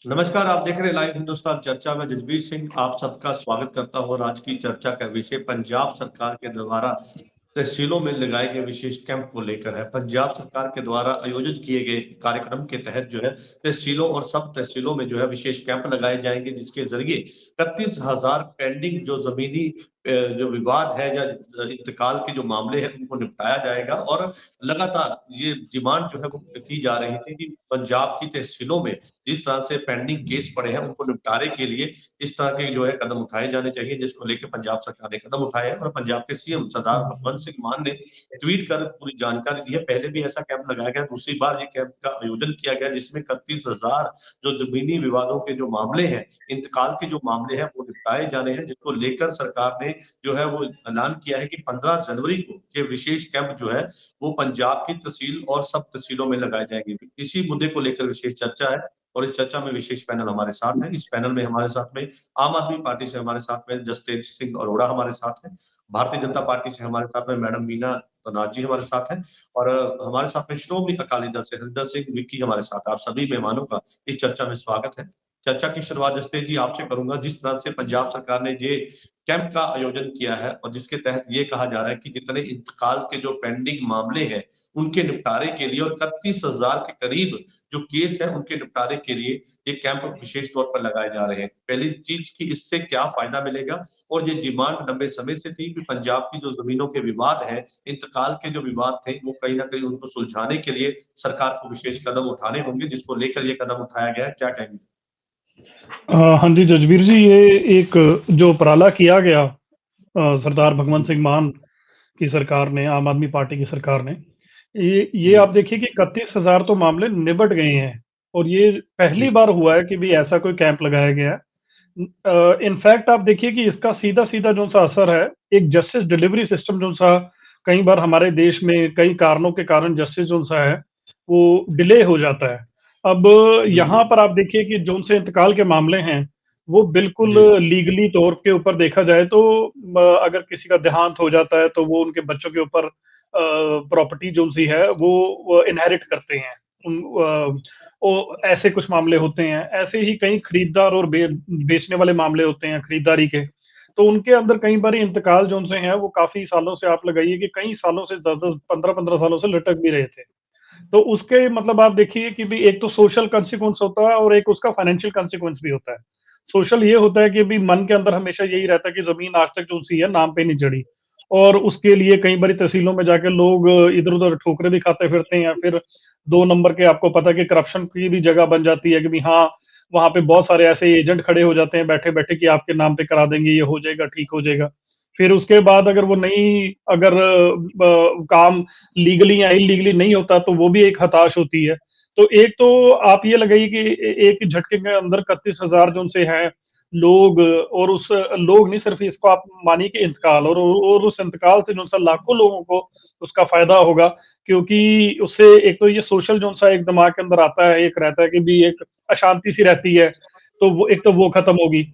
नमस्कार। आप देख रहे हैं लाइव हिंदुस्तान चर्चा में जसबीर सिंह आप सबका स्वागत करता हूँ। और आज की चर्चा का विषय पंजाब सरकार के द्वारा तहसीलों में लगाए गए विशेष कैंप को लेकर है। पंजाब सरकार के द्वारा आयोजित किए गए कार्यक्रम के तहत जो है तहसीलों और सब तहसीलों में जो है विशेष कैंप लगाए जाएंगे, जिसके जरिए 31,000 पेंडिंग जो जमीनी जो विवाद है या इंतकाल के जो मामले हैं उनको निपटाया जाएगा। और लगातार ये डिमांड जो है वो की जा रही थी कि पंजाब की तहसीलों में जिस तरह से पेंडिंग केस पड़े हैं उनको निपटारे के लिए इस तरह के जो है कदम उठाए जाने चाहिए, जिसको लेकर पंजाब सरकार ने कदम उठाए हैं। और पंजाब के सीएम सरदार भगवंत सिंह मान ने ट्वीट कर पूरी जानकारी दी है। पहले भी ऐसा कैंप लगाया गया, दूसरी बार ये कैंप का आयोजन किया गया, जिसमें 31,000 जो जमीनी विवादों के जो मामले हैं, इंतकाल के जो मामले हैं वो निपटाए जाने हैं, जिसको लेकर सरकार ने जो है वो ऐलान किया है कि 15 जनवरी को ये विशेष कैंप जो है वो पंजाब की तहसील और सब तहसीलों में लगाए जाएंगे। इसी मुद्दे को लेकर विशेष चर्चा है और इस चर्चा में विशेष पैनल हमारे साथ है। इस पैनल में हमारे साथ में आम आदमी पार्टी से हमारे साथ में जसतेज सिंह अरोड़ा हमारे साथ है, भारतीय जनता पार्टी से हमारे साथ में मैडम मीना तनाज जी हमारे साथ है, और हमारे साथ में श्रोमणी अकाली दल से हरिंदर सिंह विक्की हमारे साथ है। आप सभी मेहमानों का इस चर्चा में स्वागत है। चर्चा की शुरुआत जसतेज जी आपसे करूंगा। जिस तरह से पंजाब सरकार ने ये कैंप का आयोजन किया है और जिसके तहत ये कहा जा रहा है कि जितने इंतकाल के जो पेंडिंग मामले हैं उनके निपटारे के लिए और 31,000 के करीब जो केस है उनके निपटारे के लिए ये कैंप विशेष तौर पर लगाए जा रहे हैं। पहली चीज कि इससे क्या फायदा मिलेगा, और ये डिमांड लंबे समय से थी कि पंजाब की जो जमीनों के विवाद है, इंतकाल के जो विवाद थे, वो कहीं ना कहीं उनको सुलझाने के लिए सरकार को विशेष कदम उठाने होंगे, जिसको लेकर ये कदम उठाया गया है। क्या कहेंगे? हाँ जी, जजबीर जी, ये एक जो उपराला किया गया सरदार भगवंत सिंह मान की सरकार ने, आम आदमी पार्टी की सरकार ने, ये जी आप देखिए कि 31,000 तो मामले निबट गए हैं और ये पहली जी बार हुआ है कि भी ऐसा कोई कैंप लगाया गया है। इनफैक्ट आप देखिए कि इसका सीधा-सीधा जो-सा असर है, एक जस्टिस डिलीवरी सिस्टम जो-सा कई बार हमारे देश में कई कारणों के कारण जस्टिस जो-सा है, वो डिले हो जाता है। अब यहाँ बिल्कुल। पर आप देखिए कि जो-से इंतकाल के मामले हैं, वो बिल्कुल जी लीगली तौर के ऊपर देखा जाए तो अगर किसी का देहांत हो जाता है, तो वो उनके बच्चों के ऊपर प्रॉपर्टी जो-सी है, वो इनहेरिट करते हैं। ऐसे कुछ मामले होते हैं। ऐसे ही कई खरीदार और बेचने वाले मामले होते हैं खरीदारी के। तो उनके अंदर कई बारी इंतकाल जो उनसे हैं, वो काफ़ी सालों से आप लगाइए कि कई सालों से 10-10, 15-15 सालों से लटक भी रहे थे। तो उसके मतलब आप देखिए कि भी एक तो सोशल कॉन्सिक्वेंस होता है और एक उसका फाइनेंशियल कॉन्सिक्वेंस भी होता है। सोशल ये होता है कि भी मन के अंदर हमेशा यही रहता है कि ज़मीन आज तक जो सी है नाम पे नहीं चढ़ी और उसके लिए कई बारी तहसीलों में जाके लोग इधर-उधर ठोकरें भी खाते फिरते हैं। फिर 2 नंबर के आपको पता है कि करप्शन की भी जगह बन जाती है कि भी हाँ, वहाँ पे बहुत सारे ऐसे एजेंट खड़े हो जाते हैं बैठे-बैठे कि आपके नाम पे करा देंगे, ये हो जाएगा, ठीक हो जाएगा। फिर उसके बाद अगर वो नहीं अगर काम लीगली या इल्लीगली नहीं होता तो वो भी एक हताश होती है। तो एक तो आप ये लगाइए कि एक झटके के अंदर 31,000 जो उनसे हैं लोग और उस लोग नहीं सिर्फ इसको आप मानिए कि इंतकाल और उस इंतकाल से जो सा लाखों लोगों को उसका फ़ायदा होगा क्योंकि उससे एक तो ये सोशल जो सा एक दिमाग के अंदर आता है, एक रहता है कि भी एक अशांति सी रहती है, तो वो एक तो वो खत्म होगी।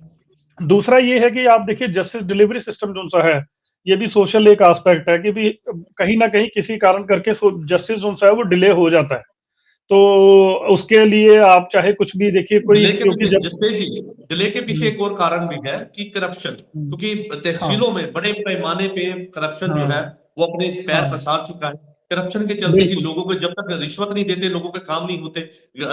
दूसरा ये है कि आप देखिए जस्टिस डिलीवरी सिस्टम जो-सा है, ये भी सोशल एक एस्पेक्ट है कि भी कहीं न कहीं किसी कारण करके जस्टिस जो-सा है वो डिले हो जाता है। तो उसके लिए आप चाहे कुछ भी देखिए कोई डिले के क्योंकि पीछे जब जसतेज जी, डिले के पीछे हुँ, एक और कारण भी है कि करप्शन, हुँ, क्योंकि हाँ, तहसीलों में बड़े पैमाने पे करप्शन जो हाँ, है वो अपने पैर हाँ, पसार चुका है। करप्शन के चलते ही बिल्कुल। लोगों को जब तक रिश्वत नहीं देते लोगों के काम नहीं होते।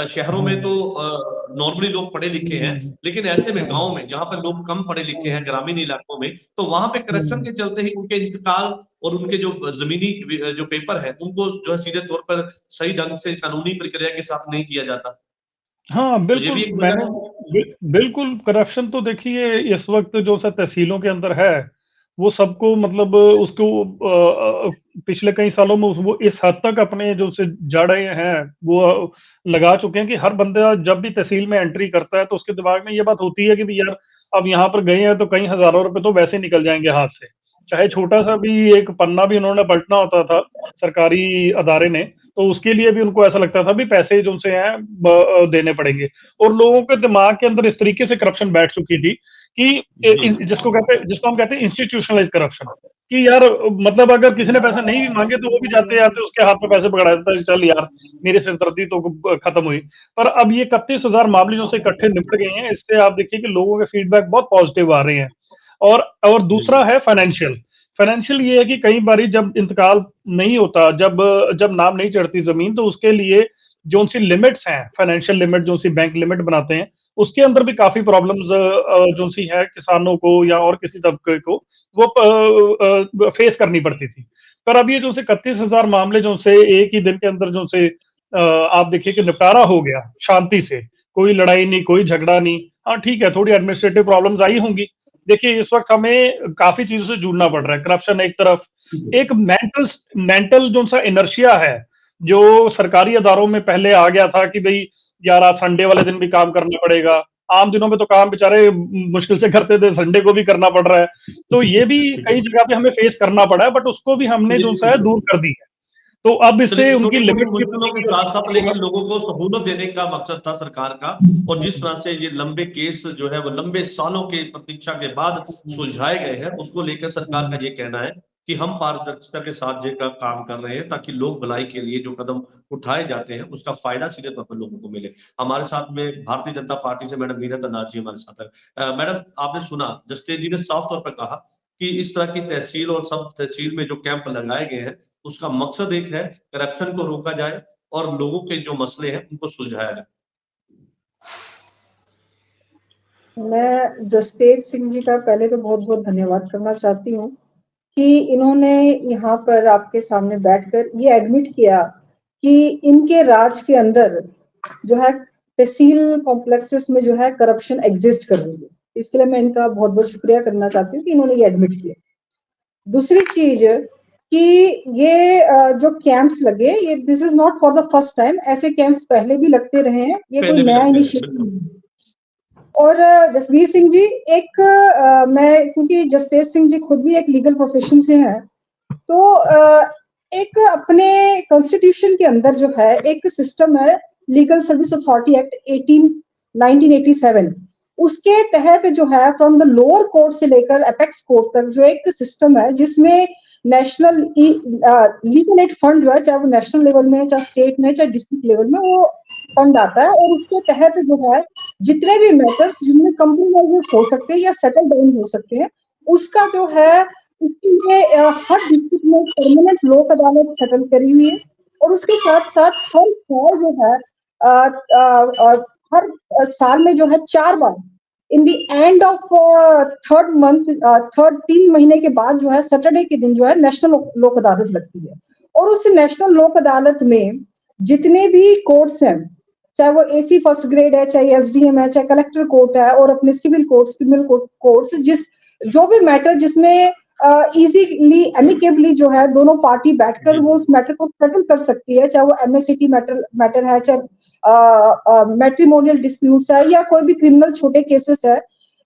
शहरों में हुँ, तो नॉर्मली लोग पढ़े लिखे हैं, हुँ, लेकिन ऐसे में हुँ, गांव में जहां पर लोग कम पढ़े लिखे हुँ, हैं, ग्रामीण इलाकों में, तो वहां पे करप्शन हुँ। के चलते ही उनके इंतकाल और उनके जो जमीनी जो पेपर है उनको जो है सीधे तौर पर सही ढंग से कानूनी प्रक्रिया के साथ नहीं किया जाता। हाँ, तो ये भी बिल्कुल एक वजह मैंने है। बिल्कुल करप्शन तो देखिए इस वक़्त जो सा तहसीलों के अंदर है, वो सबको मतलब उसको पिछले कई सालों में उस वो इस हद तक अपने जो से जड़ें हैं, वो लगा चुके हैं कि हर बंदा जब भी तहसील में एंट्री करता है, तो उसके दिमाग में ये बात होती है कि भी यार, अब यहाँ पर गए हैं तो कई हज़ारों रुपए तो वैसे निकल जाएँगे हाथ से। चाहे छोटा-सा भी एक पन्ना भी उन्होंने पलटना होता था, सरकारी अदारे ने, तो उसके लिए भी उनको ऐसा लगता था भी पैसे जो उनसे हैं देने पड़ेंगे। और लोगों के दिमाग के अंदर इस तरीके से करप्शन बैठ चुकी थी कि जिसको हम कहते हैं इंस्टीट्यूशनलाइज करप्शन, कि यार मतलब अगर किसी ने पैसे नहीं भी मांगे तो वो भी जाते जाते उसके हाथ में पैसे पकड़ा देता है, चल यार मेरी सिरदर्दी तो खत्म हुई। पर अब ये 31,000 मामले जो से इकट्ठे निपट गए हैं, इससे आप देखिए कि लोगों के फीडबैक बहुत पॉजिटिव आ रहे हैं। और दूसरा है फाइनेंशियल। फाइनेंशियल ये है कि कई बारी जब इंतकाल नहीं होता, जब नाम नहीं चढ़ती जमीन, तो उसके लिए जो उनसी लिमिट्स हैं, फाइनेंशियल लिमिट जो सी बैंक लिमिट बनाते हैं, उसके अंदर भी काफी प्रॉब्लम्स जो सी है किसानों को या और किसी तबके को वो फेस करनी पड़ती थी। पर अब ये जो से 31,000 मामले जो से एक ही दिन के अंदर जो से आप देखिए कि निपटारा हो गया शांति से, कोई लड़ाई नहीं, कोई झगड़ा नहीं। हाँ ठीक है, थोड़ी एडमिनिस्ट्रेटिव प्रॉब्लम्स आई होंगी। देखिए इस वक्त हमें काफी चीजों से जूझना पड़ रहा है। करप्शन एक तरफ, एक मेंटल जो सा इनर्शिया है जो सरकारी अदारों में पहले आ गया था कि भाई यार आज संडे वाले दिन भी काम करना पड़ेगा। आम दिनों में तो काम बेचारे मुश्किल से करते थे, संडे को भी करना पड़ रहा है। तो ये भी कई जगह पे हमें फेस करना पड़ा है, बट उसको भी हमने जो सा है दूर कर दी है। तो अब इससे उनकी छोटी-छोटी लिमिट्स मुश्किलों के साथ-साथ लेकिन लोगों को सहूलत देने का मकसद था सरकार का, और जिस तरह से ये लंबे केस जो है वो लंबे सालों के प्रतीक्षा के बाद सुलझाए गए हैं, उसको लेकर सरकार का ये कहना है कि हम पारदर्शिता के साथ ये काम कर रहे हैं ताकि लोक भलाई के लिए जो कदम उठाए जाते हैं उसका फायदा सीधे तौर पर लोगों को मिले। हमारे साथ में भारतीय जनता पार्टी से मैडम वीना तनाज जी हमारे साथ है। मैडम, आपने सुना जसतेज जी ने साफ तौर पर कहा कि इस तरह की तहसील और सब तहसील में जो कैंप लगाए गए हैं उसका मकसद एक है, करप्शन को रोका जाए और लोगों के जो मसले हैं उनको सुलझाया जाए। मैं जसतेज सिंह जी का पहले तो बहुत बहुत धन्यवाद करना चाहती हूँ कि इन्होंने यहाँ पर आपके सामने बैठकर ये एडमिट किया कि इनके राज के अंदर जो है तहसील कॉम्प्लेक्सेस में जो है करप्शन एग्जिस्ट कर रही है। इसके लिए मैं इनका बहुत बहुत शुक्रिया करना चाहती हूँ कि इन्होंने ये एडमिट किया। दूसरी चीज कि ये जो कैंप्स लगे, ये this is not for the first time, ऐसे कैंप्स पहले भी लगते रहे हैं, ये कोई नया इनिशिएटिव नहीं है। और जसबीर सिंह जी, एक मैं क्योंकि जसतेज सिंह जी खुद भी एक लीगल प्रोफेशन से हैं, तो एक अपने कॉन्स्टिट्यूशन के अंदर जो है एक सिस्टम है, लीगल सर्विस अथॉरिटी एक्ट 1987, उसके तहत जो है फ्रॉम द लोअर कोर्ट से लेकर एपेक्स कोर्ट तक जो एक सिस्टम है जिसमें नेशनल लीगल एड फंड जो है, चाहे वो नेशनल लेवल में, चाहे स्टेट में, चाहे डिस्ट्रिक्ट लेवल में, वो फंड आता है। और उसके तहत जो है जितने भी मैटर्स जिनमें कंप्रोमाइज हो सकते हैं या सेटल डाउन हो सकते हैं, उसका जो है उसके लिए हर डिस्ट्रिक्ट में परमानेंट लोक अदालत सेटल करी हुई है। और उसके साथ साथ हर साल जो है हर साल में जो है 4 बार in the end of third month, 3 महीने के बाद जो है सैटरडे के दिन जो है नेशनल लोक अदालत लगती है। और उस नेशनल लोक अदालत में जितने भी कोर्ट्स हैं, चाहे वो एसी फर्स्ट ग्रेड है, चाहे एसडीएम है, चाहे कलेक्टर कोर्ट है, और अपने सिविल कोर्ट्स, क्रिमिनल कोर्ट्स, जो भी मैटर जिसमें इजीली एमिकेबली जो है दोनों पार्टी बैठकर वो उस मैटर को सेटल कर सकती है, चाहे वो एमएससीटी मैटर है, चाहे मैट्रिमोनियल डिस्प्यूट्स है, या कोई भी क्रिमिनल छोटे केसेस है,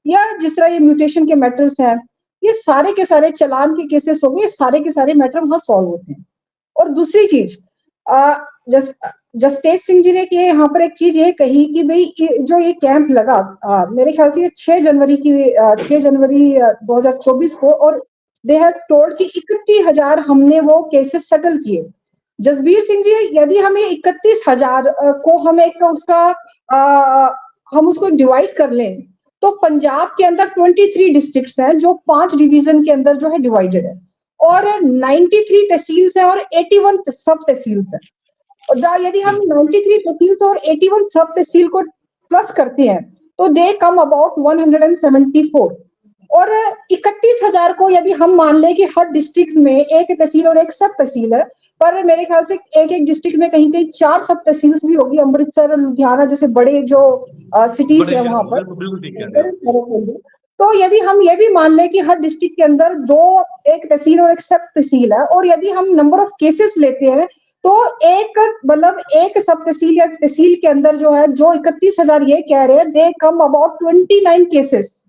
या जिस तरह ये म्यूटेशन के मैटर्स हैं, ये सारे के सारे चलान के केसेस हो गए, सारे के सारे मैटर वहां सॉल्व होते हैं। और दूसरी चीज, जसतेज सिंह जी ने यहाँ पर एक चीज ये कही कि भाई जो ये कैंप लगा, मेरे ख्याल से 6 जनवरी 2024 को, और दे हैव टोल्ड कि 31,000 हमने वो केसेस सेटल किए। जसबीर सिंह जी, यदि हमें 31,000 को हम एक उसका हम उसको डिवाइड कर लें, तो पंजाब के अंदर 23 डिस्ट्रिक्ट्स हैं जो 5 डिवीजन के अंदर जो है डिवाइडेड है, और 93 तहसील्स हैं और 81 सब तहसील्स हैं। और यदि हम 93 तहसील्स और 81 सब तहसील को प्लस करते हैं तो दे कम अबाउट 174। और 31,000 को यदि हम मान लें कि हर डिस्ट्रिक्ट में एक तहसील और एक सब तहसील है, पर मेरे ख्याल से एक डिस्ट्रिक्ट में कहीं कहीं 4 सब तहसील्स भी होगी, अमृतसर, लुधियाना जैसे बड़े जो सिटीज है वहां पर। तो यदि हम ये भी मान लें कि हर डिस्ट्रिक्ट के अंदर एक तहसील और एक सब तहसील है, और यदि हम नंबर ऑफ केसेस लेते हैं तो एक सब तहसील या तहसील के अंदर जो है, जो 31,000 ये कह रहे हैं, दे कम अबाउट 29 केसेस।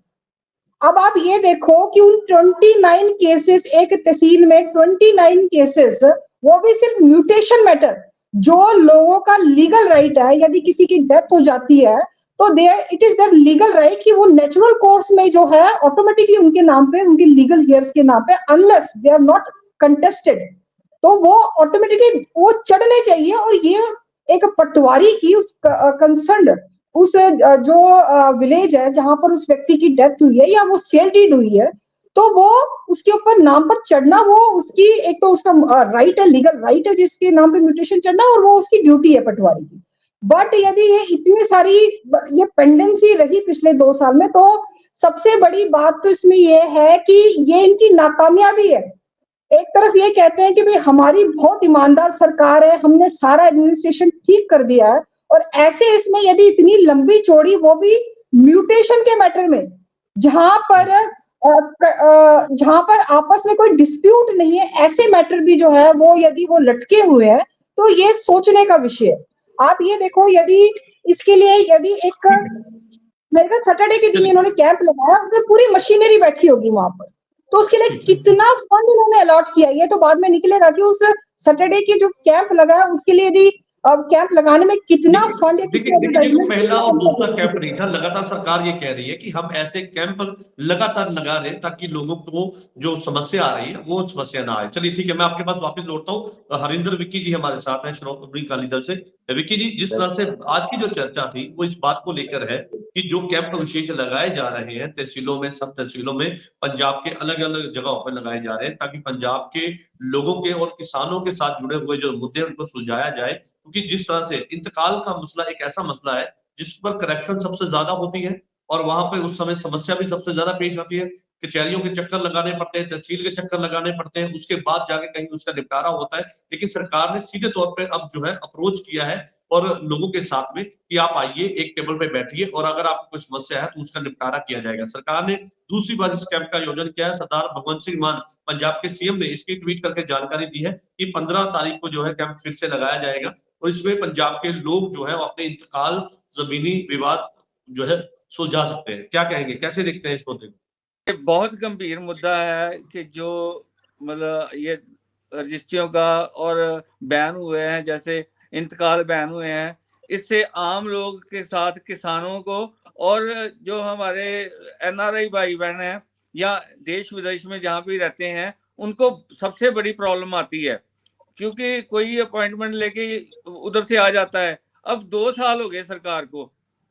अब आप ये देखो कि उन 29 केसेस, एक तहसील में 29 केसेस, वो भी सिर्फ म्यूटेशन मैटर, जो लोगों का लीगल राइट है, यदि किसी की डेथ हो जाती है तो it is their legal right कि वो नेचुरल कोर्स में जो है ऑटोमेटिकली उनके नाम पे, उनके लीगल हेयर्स के नाम पे, unless they are not contested, तो वो ऑटोमेटिकली वो चढ़ने चाहिए। और ये एक पटवारी की उस कंसर्न उस जो विलेज है जहां पर उस व्यक्ति की डेथ हुई है या वो सेल डीड हुई है, तो वो उसके ऊपर नाम पर चढ़ना, वो उसकी एक तो उसका राइट है, लीगल राइट है जिसके नाम पे म्यूटेशन चढ़ना, और वो उसकी ड्यूटी है पटवारी की। बट यदि ये इतनी सारी ये पेंडेंसी रही पिछले 2 साल में, तो सबसे बड़ी बात तो इसमें ये है कि ये इनकी नाकामयाबी है। एक तरफ ये कहते हैं कि भाई हमारी बहुत ईमानदार सरकार है, हमने सारा एडमिनिस्ट्रेशन ठीक कर दिया है, और ऐसे इसमें यदि इतनी लंबी चौड़ी, वो भी म्यूटेशन के मैटर में, जहां पर आपस में कोई डिस्प्यूट नहीं है, ऐसे मैटर भी जो है वो यदि वो लटके हुए हैं, तो ये सोचने का विषय है। आप ये देखो, यदि इसके लिए यदि एक मेरे ख्याल सैटरडे के दिन इन्होंने कैंप लगाया, उसमें पूरी मशीनरी बैठी होगी वहां पर, तो उसके लिए कितना फंड इन्होंने अलॉट किया, ये तो बाद में निकलेगा कि उस सैटरडे के जो कैंप लगाया उसके लिए यदि अब कैंप लगाने में कितना फंड, देखिए पहला और दूसरा कैंप नहीं था, लगातार सरकार ये कह रही है कि हम ऐसे कैंप लगातार लगा रहे हैं ताकि लोगों को जो समस्या आ रही है वो समस्या ना आए। चलिए ठीक है, मैं आपके पास वापस लौटता हूँ। हरिंदर विक्की जी हमारे साथ हैं श्रोमणी अकाली दल से। विक्की जी, जिस तरह से आज की जो चर्चा थी वो इस बात को लेकर है कि जो कैंप विशेष लगाए जा रहे हैं तहसीलों में, सब तहसीलों में, पंजाब के अलग अलग जगहों पर लगाए जा रहे हैं ताकि पंजाब के लोगों के और किसानों के साथ जुड़े हुए जो मुद्दे उनको सुलझाया जाए। क्योंकि जिस तरह से इंतकाल का मसला एक ऐसा मसला है जिस पर करप्शन सबसे ज्यादा होती है और वहां पे उस समय समस्या भी सबसे ज्यादा पेश आती है। कचहरियों के चक्कर लगाने पड़ते हैं, तहसील के चक्कर लगाने पड़ते हैं, उसके बाद जाके कहीं उसका निपटारा होता है। लेकिन सरकार ने सीधे तौर पे अब जो है अप्रोच किया है और लोगों के साथ में कि आप आइए, एक टेबल पे बैठिए और अगर आपको कोई समस्या है तो उसका निपटारा किया जाएगा। सरकार ने दूसरी बार इस कैंप का आयोजन किया है। सरदार भगवंत सिंह मान पंजाब के सीएम ने इसकी ट्वीट करके जानकारी दी है कि 15 तारीख को जो है कैंप फिर से लगाया जाएगा और इसमें पंजाब के लोग जो है अपने इंतकाल, जमीनी विवाद जो है सुलझा सकते हैं। क्या कहेंगे, कैसे देखते हैं इस मुद्दे को? ये बहुत गंभीर मुद्दा है कि जो मतलब ये रजिस्ट्रियों का और बैन हुए हैं, जैसे इंतकाल बैन हुए हैं, इससे आम लोग के साथ किसानों को और जो हमारे एनआरआई भाई बहन हैं या देश विदेश में जहाँ भी रहते हैं उनको सबसे बड़ी प्रॉब्लम आती है, क्योंकि कोई अपॉइंटमेंट लेके उधर से आ जाता है। अब 2 साल हो गए सरकार को,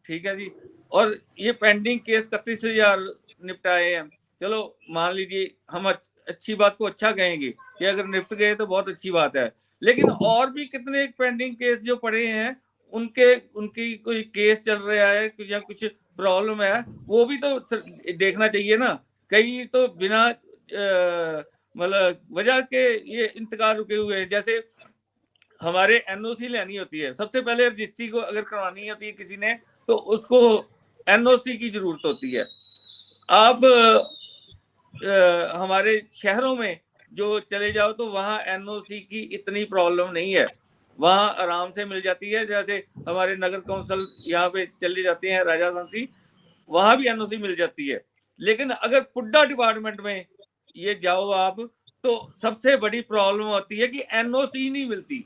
ठीक है जी, और ये पेंडिंग केस 31,000 निपटाए हैं। चलो मान लीजिए हम अच्छी बात को अच्छा कहेंगे कि अगर निपट गए तो बहुत अच्छी बात है, लेकिन और भी कितने पेंडिंग केस जो पड़े हैं उनकी कोई केस चल रहा है या कुछ प्रॉब्लम है, वो भी तो देखना चाहिए ना। कई तो बिना मतलब वजह के ये इंतकाल रुके हुए हैं। जैसे हमारे एनओसी लेनी होती है, सबसे पहले रजिस्ट्री को अगर करवानी होती है किसी ने तो उसको एनओसी की जरूरत होती है। अब हमारे शहरों में जो चले जाओ तो वहाँ एनओसी की इतनी प्रॉब्लम नहीं है, वहाँ आराम से मिल जाती है। जैसे हमारे नगर कौंसिल यहाँ पे चले जाते हैं राजा सांसी, वहाँ भी एनओसी मिल जाती है। लेकिन अगर पुड्डा डिपार्टमेंट में ये जाओ आप तो सबसे बड़ी प्रॉब्लम होती है कि एनओसी नहीं मिलती।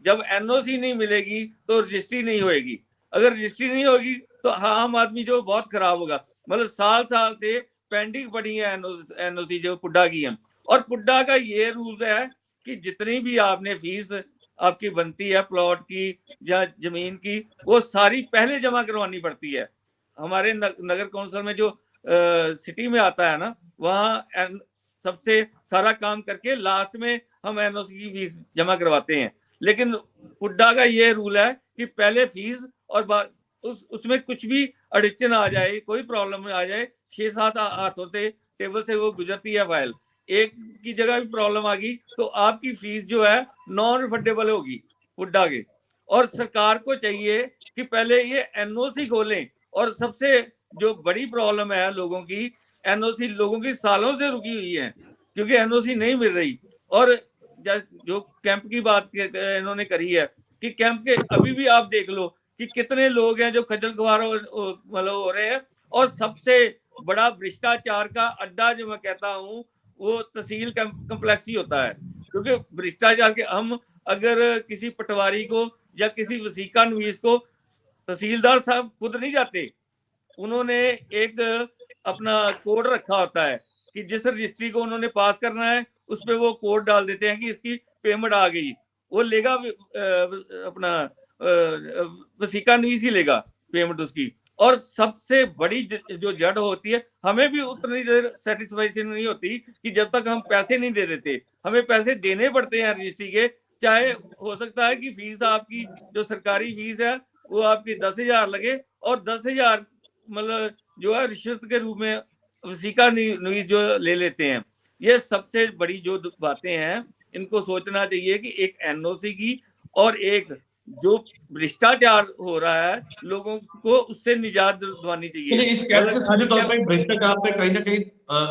जब एनओसी नहीं मिलेगी तो रजिस्ट्री नहीं होगी, अगर रजिस्ट्री नहीं होगी तो आम आदमी जो बहुत खराब होगा। मतलब साल से पेंडिंग पड़ी है एनओसी जो पुड्डा की है। और पुड्डा का ये रूल्स है कि जितनी भी आपने फीस आपकी बनती है प्लॉट की या जमीन की, वो सारी पहले जमा करवानी पड़ती है। हमारे नगर कौंसिल में जो सिटी में आता है ना, वहाँ सबसे सारा काम करके लास्ट में हम एनओसी की फीस जमा करवाते हैं। लेकिन पुड्डा का ये रूल है कि पहले फीस और उसमें कुछ भी अड़चन आ जाए, कोई प्रॉब्लम आ जाए, 6-7 हाथों से टेबल से वो गुजरती है फाइल, एक की जगह भी प्रॉब्लम आ गई तो आपकी फीस जो है नॉन रिफंडेबल होगी पुड्डा के। और सरकार को चाहिए कि पहले ये एनओसी खोलें। और सबसे जो बड़ी प्रॉब्लम है लोगों की, एनओसी लोगों की सालों से रुकी हुई है क्योंकि एनओसी नहीं मिल रही। और जो कैंप की बात इन्होंने करी है कि कैंप के अभी भी आप देख लो कि कितने लोग हैं जो खज्जल खुआर मतलब हो रहे हैं। और सबसे बड़ा भ्रष्टाचार का अड्डा जो मैं कहता हूँ वो तहसील कम्प्लेक्स ही होता है, क्योंकि भ्रष्टाचार के हम अगर किसी पटवारी को या किसी वसीका नवीस को तहसीलदार साहब खुद नहीं जाते, उन्होंने एक अपना कोड रखा होता है कि जिस रजिस्ट्री को उन्होंने पास करना है उस पर वो कोड डाल देते हैं कि इसकी पेमेंट आ गई, वो लेगा अपना वसीका नवीस ही लेगा पेमेंट उसकी। और सबसे बड़ी जो जड़ होती है, हमें भी उतनी देर सेटिस्फेक्शन नहीं होती कि जब तक हम पैसे नहीं दे देते, हमें पैसे देने पड़ते हैं रजिस्ट्री के। चाहे हो सकता है कि फीस आपकी जो सरकारी फीस है वो आपकी 10,000 लगे और 10,000 मतलब जो है रिश्वत के रूप में वसीका नवीस जो ले लेते हैं। ये सबसे बड़ी जो बातें हैं, इनको सोचना चाहिए कि एक एनओसी की और एक जो भ्रष्टाचार हो रहा है लोगों को उससे निजात दिलवानी चाहिए। इस कैंप से सीधे तौर पे भ्रष्टाचार पे कहीं ना कहीं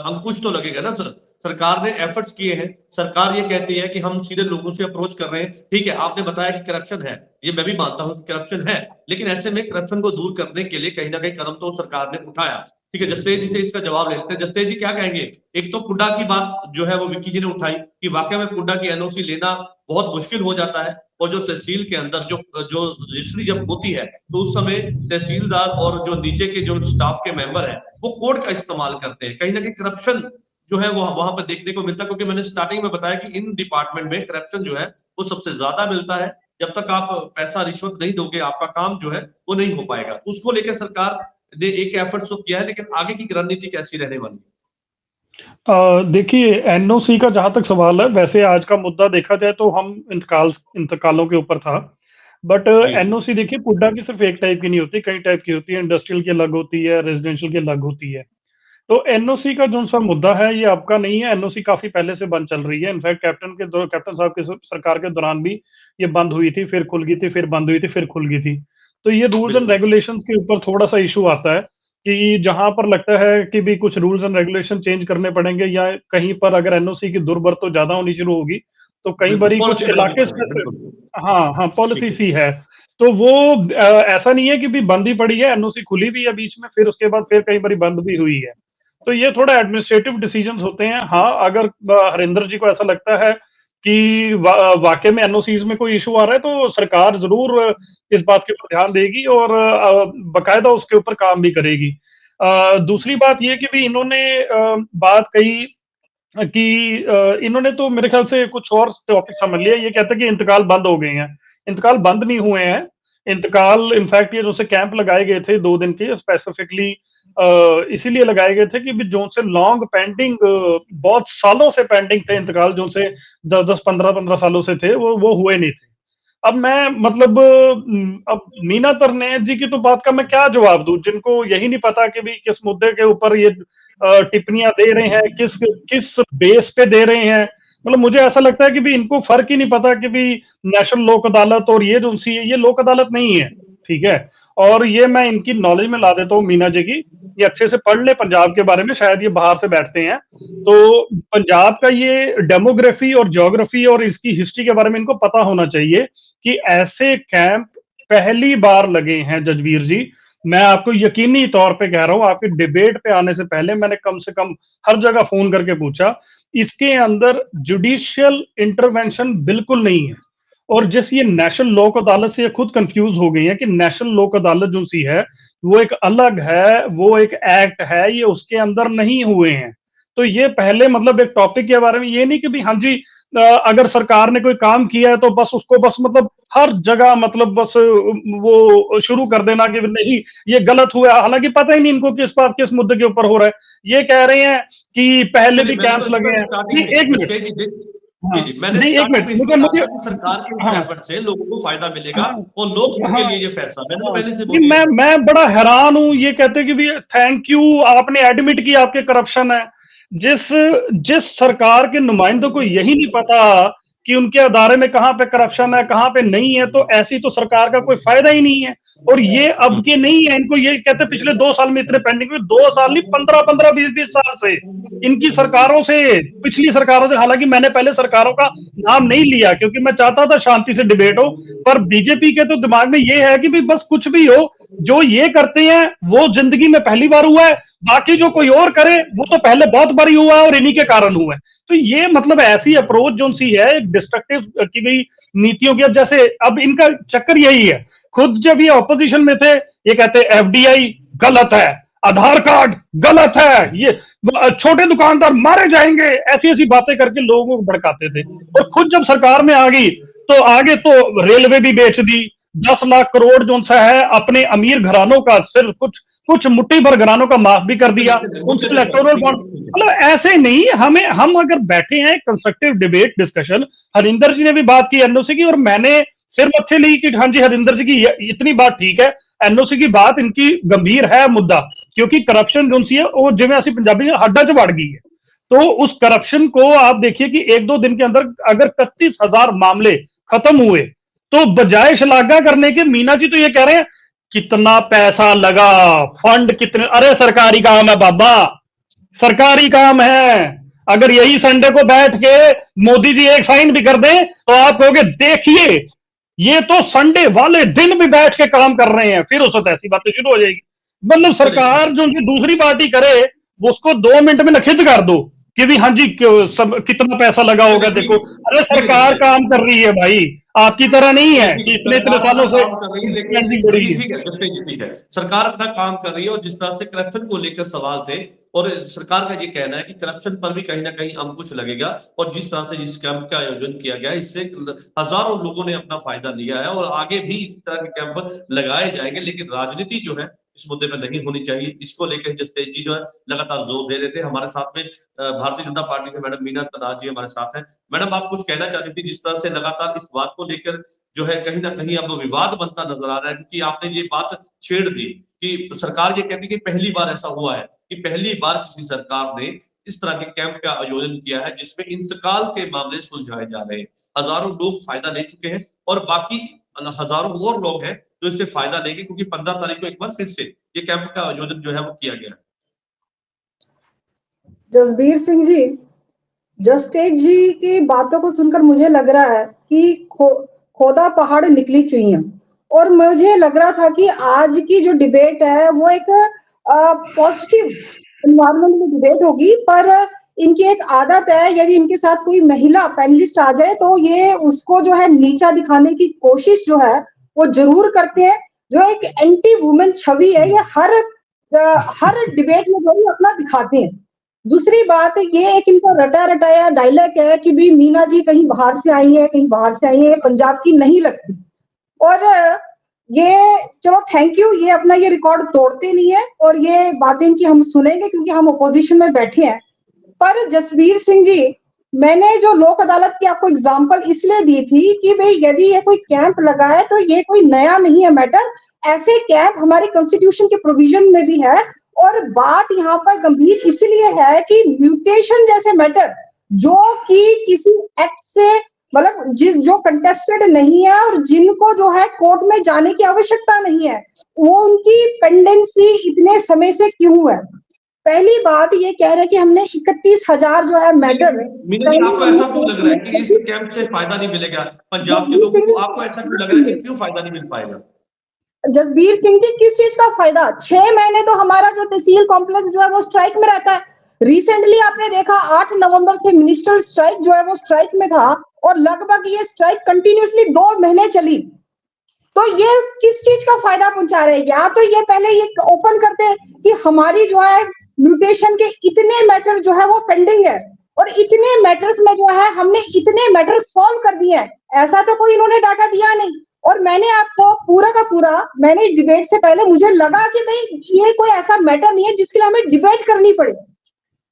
अंकुश तो लगेगा ना सर। सरकार ने एफर्ट्स किए हैं, सरकार ये कहती है कि हम सीधे लोगों से अप्रोच कर रहे हैं। ठीक है, आपने बताया कि करप्शन है, ये मैं भी मानता हूँ कि करप्शन है, लेकिन ऐसे में करप्शन को दूर करने के लिए कहीं ना कहीं कदम तो सरकार ने उठाया। ठीक है, जसतेज जी से इसका जवाब ले लेते हैं। जसतेज जी क्या कहेंगे? एक तो पुड्डा की बात जो है वो विक्की जी ने उठाई कि वाकई में पुड्डा की एनओसी लेना बहुत मुश्किल हो जाता है, और जो तहसील के अंदर जो रजिस्ट्री जब होती है तो उस समय तहसीलदार और जो नीचे के जो स्टाफ के मेंबर हैं वो कोड का इस्तेमाल करते हैं। कहीं ना कहीं करप्शन जो है वो वहां पर देखने को मिलता है, क्योंकि मैंने स्टार्टिंग में बताया कि इन डिपार्टमेंट में करप्शन जो है वो सबसे ज्यादा मिलता है। जब तक आप पैसा रिश्वत नहीं दोगे आपका काम जो है वो नहीं हो पाएगा। उसको लेकर सरकार ने एक एफर्ट तो किया है, लेकिन आगे की रणनीति कैसी रहने वाली है? देखिए, एनओसी का जहां तक सवाल है, वैसे आज का मुद्दा देखा जाए तो हम इंतकालों के ऊपर था, बट एनओसी देखिए पुड्डा की सिर्फ एक टाइप की नहीं होती, कई टाइप की होती है। इंडस्ट्रियल की अलग होती है, रेजिडेंशियल की अलग होती है। तो एनओसी का जो सा मुद्दा है ये आपका नहीं है, एनओसी काफी पहले से बंद चल रही है। इनफैक्ट कैप्टन साहब के सरकार के दौरान भी ये बंद हुई थी, फिर खुल गई थी, फिर बंद हुई थी, फिर खुल गई थी। तो ये रूल्स एंड रेगुलेशंस के ऊपर थोड़ा सा इशू आता है कि जहां पर लगता है कि भी कुछ रूल्स एंड रेगुलेशन चेंज करने पड़ेंगे, या कहीं पर अगर एनओसी की दुर्बरत ज्यादा होनी शुरू होगी तो कई बारी कुछ इलाके हाँ पॉलिसी सी है, तो वो ऐसा नहीं है कि भी बंद ही पड़ी है, एनओसी खुली भी है बीच में, फिर उसके बाद फिर कई बारी बंद भी हुई है। तो ये थोड़ा एडमिनिस्ट्रेटिव डिसीजंस होते हैं। हाँ, अगर हरिंदर जी को ऐसा लगता है कि वाकई में एनओसीज में कोई इशू आ रहा है तो सरकार जरूर इस बात के ऊपर ध्यान देगी और बकायदा उसके ऊपर काम भी करेगी। दूसरी बात ये कि भी इन्होंने बात कही कि इन्होंने तो मेरे ख्याल से कुछ और टॉपिक समझ लिया। ये कहते हैं कि इंतकाल बंद हो गए हैं, इंतकाल बंद नहीं हुए हैं। इंतकाल इनफैक्ट ये जो से कैंप लगाए गए थे 2 दिन के, स्पेसिफिकली इसीलिए लगाए गए थे कि जो से लॉन्ग पेंडिंग, बहुत सालों से पेंडिंग थे इंतकाल, जो से 10-10, 15-15 सालों से थे, वो हुए नहीं थे। अब मैं मतलब अब मीना तरनेज जी की तो बात का मैं क्या जवाब दूं, जिनको यही नहीं पता कि भी किस मुद्दे के ऊपर ये टिप्पणियां दे रहे हैं, किस बेस पे दे रहे हैं। मतलब मुझे ऐसा लगता है कि भी इनको फर्क ही नहीं पता कि भी नेशनल लोक अदालत और ये जो सी है, ये लोक अदालत नहीं है। ठीक है, और ये मैं इनकी नॉलेज में ला देता हूँ मीना जी की, ये अच्छे से पढ़ ले पंजाब के बारे में, शायद ये बाहर से बैठते हैं तो पंजाब का ये डेमोग्राफी और ज्योग्राफी और इसकी हिस्ट्री के बारे में इनको पता होना चाहिए कि ऐसे कैंप पहली बार लगे हैं जजवीर जी। मैं आपको यकीनी तौर पे कह रहा हूं, आपके डिबेट पे आने से पहले मैंने कम से कम हर जगह फोन करके पूछा, इसके अंदर जुडिशियल इंटरवेंशन बिल्कुल नहीं है। और जिस ये नेशनल लोक अदालत से ये खुद कंफ्यूज हो गई है कि नेशनल लोक अदालत जो सी है वो एक अलग है, वो एक एक्ट है, ये उसके अंदर नहीं हुए हैं। तो ये पहले मतलब एक टॉपिक के बारे में ये नहीं कि भी हाँ जी अगर सरकार ने कोई काम किया है तो बस उसको बस मतलब हर जगह मतलब बस वो शुरू कर देना कि नहीं ये गलत हुआ, हालांकि पता ही नहीं इनको किस बात किस मुद्दे के ऊपर हो रहा है। ये कह रहे हैं कि पहले भी कैंप्स लगे हैं। एक मिनट मैंने एक मिनट मुझे सरकार के एफर्ट से लोगों को फायदा मिलेगा और लोग के लिए ये फैसला मैंने पहले से बोला। मैं बड़ा हैरान हूं, ये कहते कि भी थैंक यू आपने एडमिट किया आपके करप्शन है। जिस सरकार के नुमाइंदों को यही नहीं पता कि उनके अदारे में कहां पे करप्शन है कहां पे नहीं है, तो ऐसी तो सरकार का कोई फायदा ही नहीं है। और ये अब के नहीं है, इनको ये कहते पिछले 2 साल में इतने पेंडिंग हुए, 2 साल नहीं 15-15, 20-20 साल से इनकी सरकारों से, पिछली सरकारों से। हालांकि मैंने पहले सरकारों का नाम नहीं लिया क्योंकि मैं चाहता था शांति से डिबेट हो, पर बीजेपी के तो दिमाग में ये है कि भी बस कुछ भी हो, जो ये करते हैं वो जिंदगी में पहली बार हुआ है, बाकी जो कोई और करे वो तो पहले बहुत बारी हुआ है और इन्हीं के कारण हुआ है। तो ये मतलब ऐसी अप्रोच जो सी है डिस्ट्रक्टिव की गई नीतियों की, अब जैसे अब इनका चक्कर यही है, खुद जब ये ऑपोजिशन में थे ये कहते एफडीआई गलत है, आधार कार्ड गलत है, ये छोटे दुकानदार मारे जाएंगे, ऐसी ऐसी बातें करके लोगों को भड़काते थे। और खुद जब सरकार में आ गई तो आगे तो रेलवे भी बेच दी, 10 लाख करोड़ जो सा है अपने अमीर घरानों का, सिर्फ कुछ मुट्ठी भर घरानों का माफ भी कर दिया, उनसे इलेक्टोरल बॉन्ड। मतलब ऐसे नहीं, हम अगर बैठे हैं कंस्ट्रक्टिव डिबेट डिस्कशन, हरिंदर जी ने भी बात की एनओसी की और मैंने सिर मत्थे ली कि हाँ जी हरिंदर जी की इतनी बात ठीक है, एनओसी की बात इनकी गंभीर है मुद्दा, क्योंकि करप्शन जो सी है वो जिवें असं पंजाबी हड्डा च वड़ गई है। तो उस करप्शन को आप देखिए कि 1-2 दिन के अंदर अगर 31,000 मामले खत्म हुए तो बजाय शलाघा करने के मीना जी तो ये कह रहे हैं कितना पैसा लगा, फंड कितने, अरे सरकारी काम है बाबा, सरकारी काम है। अगर यही संडे को बैठ के मोदी जी एक साइन भी कर दें तो आप कहोगे देखिए ये तो संडे वाले दिन भी बैठ के काम कर रहे हैं, फिर उस वक्त ऐसी बातें शुरू हो जाएगी। मतलब सरकार जो उनकी दूसरी पार्टी करे वो उसको 2 मिनट में लिखित कर दो कि भी हाँ जी कितना पैसा लगा होगा, देखो अरे सरकार काम कर रही है भाई, आपकी तरह नहीं है कि इतने सालों से ठीक है, सरकार अपना काम कर रही है। और जिस तरह से करप्शन को लेकर सवाल थे और सरकार का ये कहना है कि करप्शन पर भी कहीं ना कहीं अंकुश लगेगा, और जिस तरह से जिस कैंप का आयोजन किया गया इससे हजारों लोगों ने अपना फायदा लिया है और आगे भी इस तरह के कैंप लगाए जाएंगे। लेकिन राजनीति जो है इस मुद्दे पर नहीं होनी चाहिए, इसको लेकर जसतेज जी जो है लगातार जोर दे रहे थे। हमारे साथ में भारतीय जनता पार्टी से मैडम मीना तनाज जी हमारे साथ हैं। मैडम आप कुछ कहना चाह रही थी, जिस तरह से लगातार इस बात को लेकर जो है कहीं ना कहीं अब विवाद बनता नजर आ रहा है, क्योंकि आपने ये बात छेड़ दी कि सरकार ये कहती है कि पहली बार ऐसा हुआ है कि पहली बार किसी सरकार ने इस तरह के कैंप का आयोजन किया है जिसमें इंतकाल के मामले सुलझाए जा रहे हैं। हजारों लोग फायदा ले चुके हैं और बाकी हजारों और लोग हैं जो इससे फायदा लेंगे, क्योंकि 15 तारीख को एक बार फिर से ये कैंप का आयोजन जो है वो किया गया। जसबीर सिंह जी, जसतेज जी की बातों को सुनकर मुझे लग रहा है कि खोदा पहाड़ निकली चुईयां, और मुझे लग रहा था कि आज की जो डिबेट है वो एक पॉजिटिव एनवायरनमेंट में डिबेट होगी। पर इनकी एक आदत है, यदि इनके साथ कोई महिला पैनलिस्ट आ जाए तो ये उसको जो है नीचा दिखाने की कोशिश जो है वो जरूर करते हैं। जो एक एंटी वुमेन छवि है ये हर डिबेट में जो है अपना दिखाते हैं। दूसरी बात ये एक इनका रटा रटाया डायलॉग है कि भी मीना जी कहीं बाहर से आई है, कहीं बाहर से आई है, पंजाब की नहीं लगती। और ये चलो थैंक यू, ये अपना ये रिकॉर्ड तोड़ते नहीं है और ये बातें इनकी हम सुनेंगे क्योंकि हम अपोजिशन में बैठे हैं। पर जसबीर सिंह जी, मैंने जो लोक अदालत की आपको एग्जांपल इसलिए दी थी कि भाई यदि ये कोई कैंप लगा है तो ये कोई नया नहीं है मैटर, ऐसे कैंप हमारे कॉन्स्टिट्यूशन के प्रोविजन में भी है। और बात यहाँ पर गंभीर इसलिए है कि म्यूटेशन जैसे मैटर जो कि किसी एक्ट से मतलब जो कंटेस्टेड नहीं है और जिनको जो है कोर्ट में जाने की आवश्यकता नहीं है, वो उनकी पेंडेंसी इतने समय से क्यों है। पहली बात ये कह रहे हैं कि हमने 31,000 जो है मैटर। आपको ऐसा क्यों लग रहा है कि इस कैंप से फायदा नहीं मिलेगा पंजाब के लोगों को? आपको ऐसा क्यों लग रहा है कि क्यों फायदा नहीं मिल पाएगा? जसबीर सिंह जी, किस चीज का फायदा? 6 महीने तो हमारा जो तहसील कॉम्प्लेक्स जो है वो स्ट्राइक में रहता है। रिसेंटली आपने देखा 8 नवंबर से मिनिस्टर स्ट्राइक जो है वो स्ट्राइक में था और लगभग ये स्ट्राइक कंटिन्यूसली 2 महीने चली। तो ये किस चीज का फायदा पहुंचा रहे हैं? या तो ये पहले ये ओपन करते हैं कि हमारी जो है म्यूटेशन के इतने मैटर जो है वो पेंडिंग है और इतने मैटर्स में जो है हमने इतने मैटर सॉल्व कर दिए हैं, ऐसा तो कोई इन्होंने डाटा दिया नहीं। और मैंने आपको पूरा का पूरा, मैंने डिबेट से पहले मुझे लगा कि भाई ये कोई ऐसा मैटर नहीं है जिसके लिए हमें डिबेट करनी पड़े,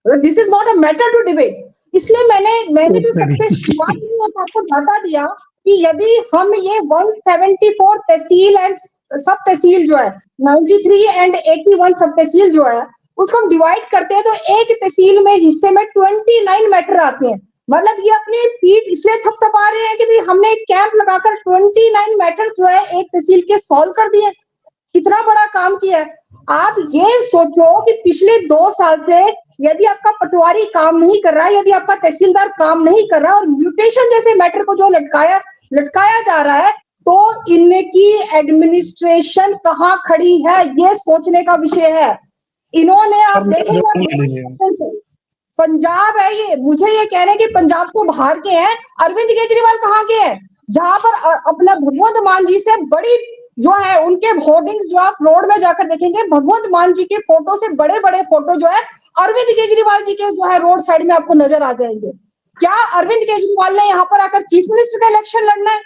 this is not a matter to debate. इसलिए मैंने जो सबसे शुरुआत में आपको डाटा दिया कि यदि हम ये 174 तहसील एंड सब तहसील जो है 93 एंड 81 सब तहसील जो है उसको हम डिवाइड करते हैं तो एक तहसील में हिस्से में 29 मैटर आते हैं। मतलब ये अपनी पीठ इसलिए थपथपा रहे हैं कि भी हमने एक कैंप लगाकर 29 मैटर्स जो है एक तहसील के सॉल्व कर दिए। कितना बड़ा काम किया है। आप ये सोचो कि पिछले 2 साल से यदि आपका पटवारी काम नहीं कर रहा है, यदि आपका तहसीलदार काम नहीं कर रहा और म्यूटेशन जैसे मैटर को जो लटकाया जा रहा है तो इनकी एडमिनिस्ट्रेशन कहाँ खड़ी है, ये सोचने का विषय है। इन्होंने आप देखेंगे पंजाब है ये, मुझे ये कह रहे हैं कि पंजाब को बाहर के हैं, अरविंद केजरीवाल कहाँ के हैं, जहां पर अपना भगवंत मान जी से बड़ी जो है उनके होर्डिंग्स जो आप रोड में जाकर देखेंगे, भगवंत मान जी के फोटो से बड़े बड़े फोटो जो है अरविंद केजरीवाल जी के जो है रोड साइड में आपको नजर आ जाएंगे। क्या अरविंद केजरीवाल ने यहाँ पर आकर चीफ मिनिस्टर का इलेक्शन लड़ना है?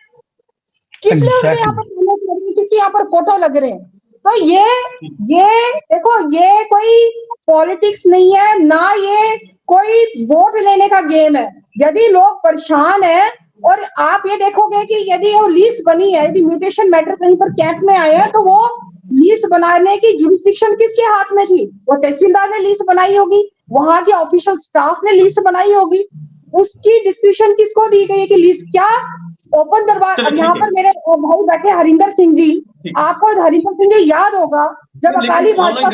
किस लिए उनके यहाँ पर किसी यहाँ पर फोटो लग रहे हैं? तो ये देखो, ये कोई पॉलिटिक्स नहीं है ना, ये कोई वोट लेने का गेम है। यदि लोग परेशान हैं और आप ये देखोगे कि यदि वो लिस्ट बनी है, यदि म्यूटेशन मैटर कहीं पर कैंप में आए हैं, तो वो लिस्ट बनाने की जुरिस्डिक्शन किसके हाथ में थी? वो तहसीलदार ने लिस्ट बनाई होगी, वहां के ऑफिशियल स्टाफ ने लिस्ट बनाई होगी, उसकी डिस्क्रिप्शन किसको दी गई है कि लिस्ट क्या ओपन दरबार। अब यहाँ पर मेरे भाई बैठे हरिंदर सिंह जी, आपको हरिंदर सिंह जी याद होगा जब अकाली भाजपा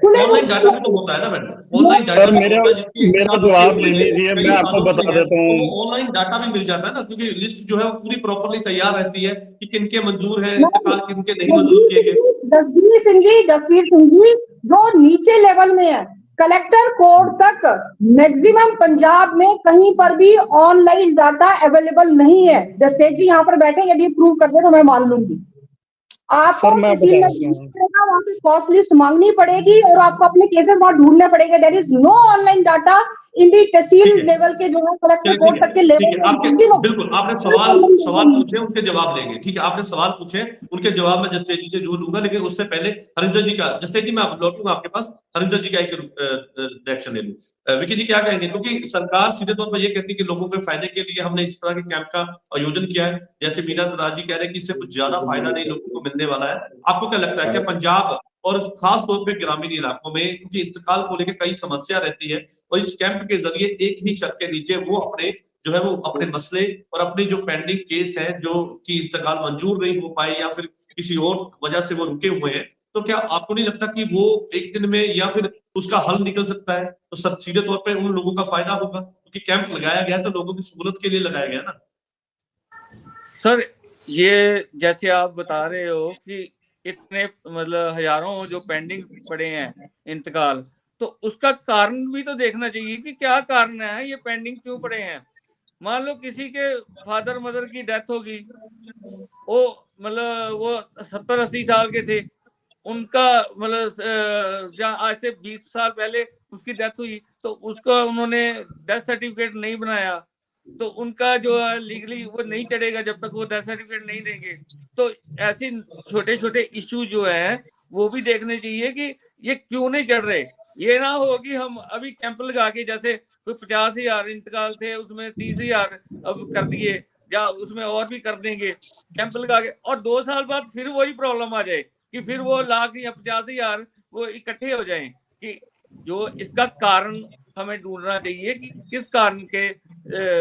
ऑनलाइन डाटा भी तो होता है ना मैडम, ऑनलाइन सर मेरा जवाब ले लीजिए, मैं आपको बता देता हूँ। ऑनलाइन डाटा भी मिल जाता है ना, क्योंकि लिस्ट जो है वो पूरी प्रॉपरली तैयार रहती है कि किनके मंजूर है इंतकाल, किनके नहीं मंजूर किए गए। जसवीर सिंह जी जो नीचे लेवल में है, कलेक्टर कोड तक मैक्सिमम पंजाब में कहीं पर भी ऑनलाइन डाटा अवेलेबल नहीं है। जसतेज जी यहाँ पर बैठे, यदि प्रूव कर दे तो मैं मान लूंगी। आपको किसी वहां पे कॉस्ट लिस्ट मांगनी पड़ेगी और आपको अपने केसेस वहां ढूंढने पड़ेंगे। There is no online data in the tehsil level के जो है कलेक्टर कोर्ट तक के लेवल। बिल्कुल, आपने सवाल पूछे, उनके जवाब लेंगे। ठीक है, आपने सवाल पूछे, उनके जवाब में जसतेज जी से जरूर लूंगा, लेकिन उससे पहले हरिंदर जी का, जसतेज जी मैं लौटूंगा आपके पास, हरिंदर जी का एक रिएक्शन ले लूं। विकी जी क्या कहेंगे? क्योंकि सरकार सीधे तौर पर ये कहती है कि लोगों के फायदे के लिए हमने इस तरह के कैंप का आयोजन किया है, जैसे मीना तराज जी कह रहे हैं कि इससे कुछ ज्यादा फायदा नहीं लोगों को मिलने वाला है। आपको क्या लगता है कि पंजाब और खास तौर पे ग्रामीण इलाकों में, क्योंकि इंतकाल को लेकर कई समस्या रहती है, और इस कैंप के जरिए एक ही छत के नीचे वो अपने मसले और अपने जो पेंडिंग केस है जो कि इंतकाल मंजूर नहीं हो पाए या फिर किसी और वजह से वो रुके हुए हैं, तो क्या आपको नहीं लगता कि वो एक दिन में या फिर उसका हल निकल सकता है? तो सब सीधे तौर पे उन लोगों का फायदा होगा, क्योंकि कैंप लगाया गया तो लोगों की सहूलत के लिए लगाया गया ना। सर ये जैसे आप बता रहे हो कि इतने मतलब हजारों जो पेंडिंग पड़े हैं इंतकाल, तो उसका कारण भी तो देखना चाहिए कि क्या कारण है, ये पेंडिंग क्यों पड़े हैं। मान लो किसी के फादर मदर की डेथ होगी, वो मतलब वो 70-80 साल के थे, उनका मतलब जहाँ आज से 20 साल पहले उसकी डेथ हुई, तो उसका उन्होंने डेथ सर्टिफिकेट नहीं बनाया, तो उनका जो है लीगली वो नहीं चढ़ेगा जब तक वो डेथ सर्टिफिकेट नहीं देंगे। तो ऐसे छोटे छोटे इश्यू जो है वो भी देखने चाहिए कि ये क्यों नहीं चढ़ रहे। ये ना हो कि हम अभी कैंप लगा के, जैसे कोई 50,000 इंतकाल थे उसमें 30,000 अब कर दिए या उसमें और भी कर देंगे कैंप लगा के, और 2 साल बाद फिर वही प्रॉब्लम आ जाए कि फिर वो लाख या 50,000 वो इकट्ठे हो जाएं। कि जो इसका कारण हमें ढूंढना चाहिए कि किस कारण के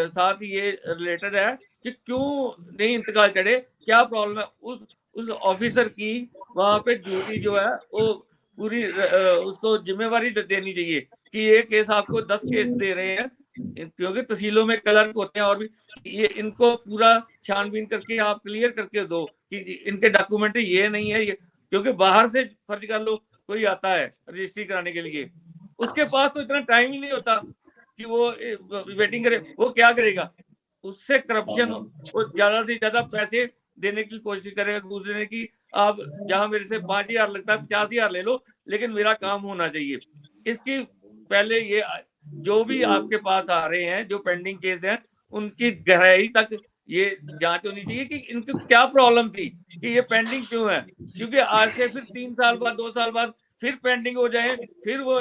साथ ये रिलेटेड है कि क्यों नहीं इंतकाल चढ़े, क्या प्रॉब्लम है। उस ऑफिसर की वहां पे ड्यूटी जो है वो पूरी उसको जिम्मेवारी देनी चाहिए कि ये केस आपको 10 केस दे रहे हैं, क्योंकि तहसीलों में क्लर्क होते हैं और भी, ये इनको पूरा छानबीन करके आप क्लियर करके दो कि इनके डॉक्यूमेंट ये नहीं है, ये क्योंकि बाहर से फर्ज कर लो कोई आता है रजिस्ट्री कराने के लिए, उसके पास तो इतना टाइम ही नहीं होता कि वो वेटिंग करे। वो क्या करेगा? उससे करप्शन, वो ज्यादा से ज्यादा पैसे देने की कोशिश करेगा दूसरे की। आप जहां मेरे से 5,000 लगता है 50,000 ले लो, लेकिन मेरा काम होना चाहिए। इसकी पहले ये जो भी आपके पास आ रहे हैं जो पेंडिंग केस हैं, उनकी गहराई तक ये जांच होनी चाहिए कि इनको क्या प्रॉब्लम थी कि ये पेंडिंग क्यों है। क्योंकि आज से फिर 3 साल बाद 2 साल बाद फिर पेंडिंग हो जाए, फिर वो